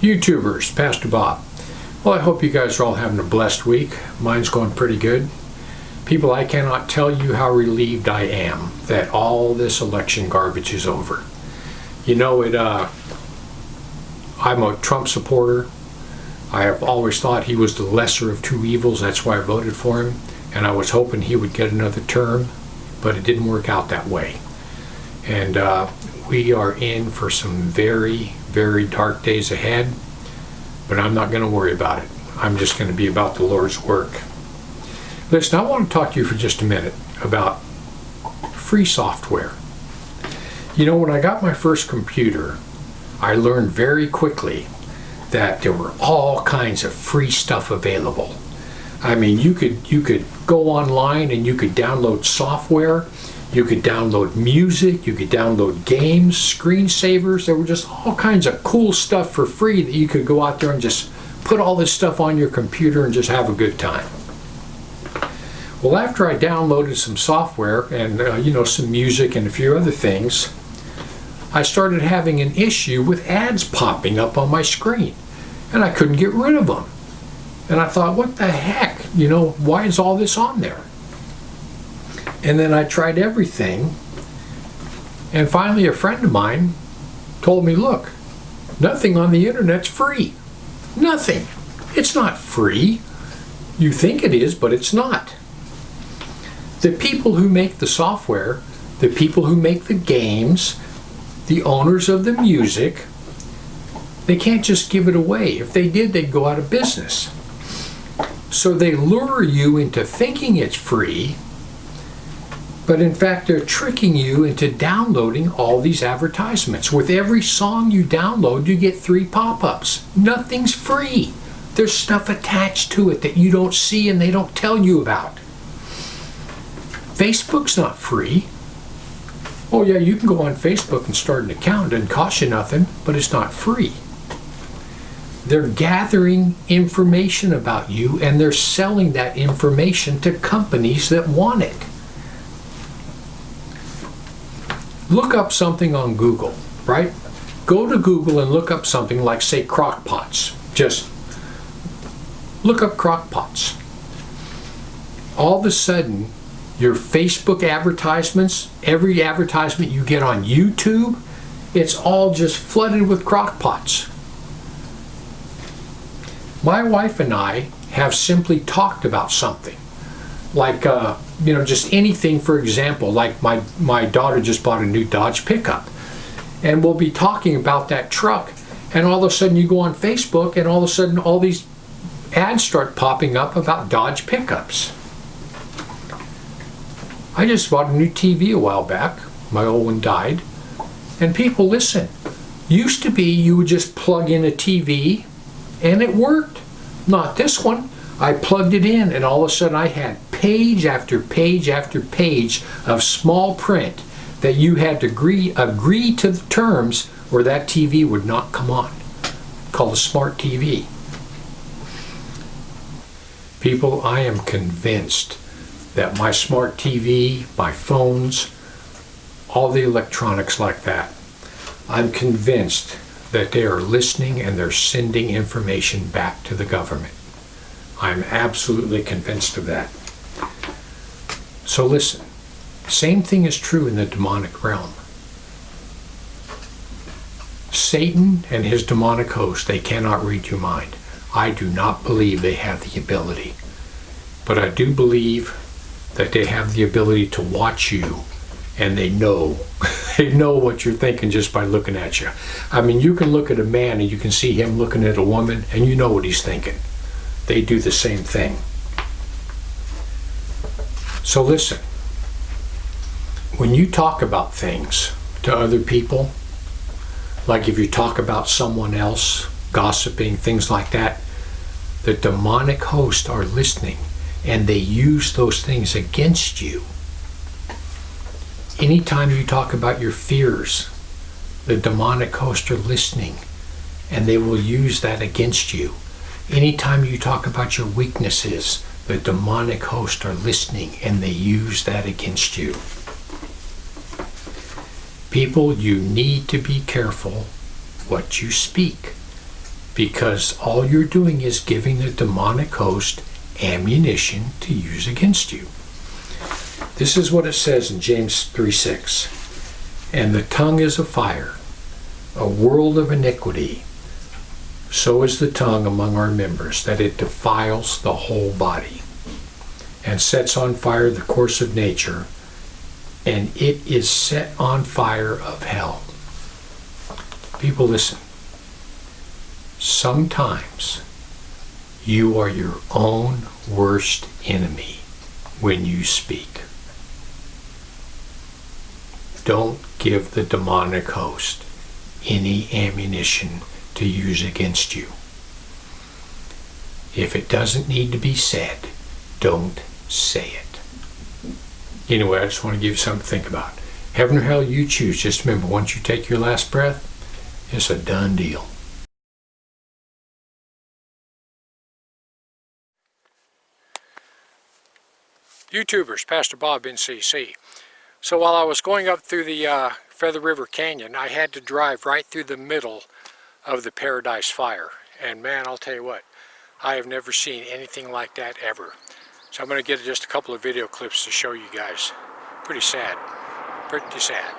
YouTubers, Pastor Bob. Well, I hope you guys are all having a blessed week. Mine's going pretty good. People, I cannot tell you how relieved I am that all this election garbage is over. You know, I'm a Trump supporter. I have always thought he was the lesser of two evils. That's why I voted for him. And I was hoping he would get another term, but it didn't work out that way. And we are in for some very, very dark days ahead, but I'm not going to worry about it. I'm just going to be about the Lord's work. Listen, I want to talk to you for just a minute about free software. You know, when I got my first computer, I learned very quickly that there were all kinds of free stuff available. I mean, you could go online and you could download software, you could download music, you could download games, screensavers. There were just all kinds of cool stuff for free that you could go out there and just put all this stuff on your computer and just have a good time. Well, after I downloaded some software and some music and a few other things, I started having an issue with ads popping up on my screen, and I couldn't get rid of them. And I thought, what the heck? Why is all this on there? And then I tried everything, and finally a friend of mine told me, look, nothing on the internet's free. Nothing. It's not free. You think it is, but it's not. The people who make the software, the people who make the games, the owners of the music, they can't just give it away. If they did, they'd go out of business. So they lure you into thinking it's free, but in fact they're tricking you into downloading all these advertisements. With every song you download, you get 3 pop-ups. Nothing's free. There's stuff attached to it that you don't see and they don't tell you about. Facebook's not free. Oh yeah, you can go on Facebook and start an account. It doesn't cost you nothing, but it's not free. They're gathering information about you and they're selling that information to companies that want it. Look up something on Google, right? Go to Google and look up something like, say, crock pots. Just look up crock pots. All of a sudden, your Facebook advertisements, every advertisement you get on YouTube, it's all just flooded with crock pots. My wife and I have simply talked about something, like just anything. For example, like my daughter just bought a new Dodge pickup, and we'll be talking about that truck, and all of a sudden you go on Facebook, and all of a sudden all these ads start popping up about Dodge pickups. I just bought a new TV a while back. My old one died, and people, listen. Used to be you would just plug in a TV and it worked. Not this one. I plugged it in and all of a sudden I had page after page after page of small print that you had to agree to the terms or that TV would not come on. Called a smart TV. People, I am convinced that my smart TV, my phones, all the electronics like that, I'm convinced that they are listening and they're sending information back to the government. I'm absolutely convinced of that. So listen, same thing is true in the demonic realm. Satan and his demonic host, they cannot read your mind. I do not believe they have the ability. But I do believe that they have the ability to watch you, and they know what you're thinking just by looking at you. I mean, you can look at a man and you can see him looking at a woman and you know what he's thinking. They do the same thing. So listen, when you talk about things to other people, like if you talk about someone else, gossiping, things like that, the demonic hosts are listening and they use those things against you. Anytime you talk about your fears, the demonic hosts are listening and they will use that against you. Anytime you talk about your weaknesses, the demonic hosts are listening and they use that against you. People, you need to be careful what you speak. because all you're doing is giving the demonic host ammunition to use against you. This is what it says in James 3:6. And the tongue is a fire, a world of iniquity. So is the tongue among our members, that it defiles the whole body, and sets on fire the course of nature, and it is set on fire of hell. People, listen. Sometimes you are your own worst enemy when you speak. Don't give the demonic host any ammunition to use against you. If it doesn't need to be said, don't say it. Anyway, I just want to give you something to think about. Heaven or hell, you choose. Just remember, once you take your last breath, it's a done deal. YouTubers, Pastor Bob NCC. So while I was going up through the Feather River Canyon, I had to drive right through the middle of the Paradise Fire. And man, I'll tell you what, I have never seen anything like that ever. So I'm going to get just a couple of video clips to show you guys. Pretty sad. Pretty sad.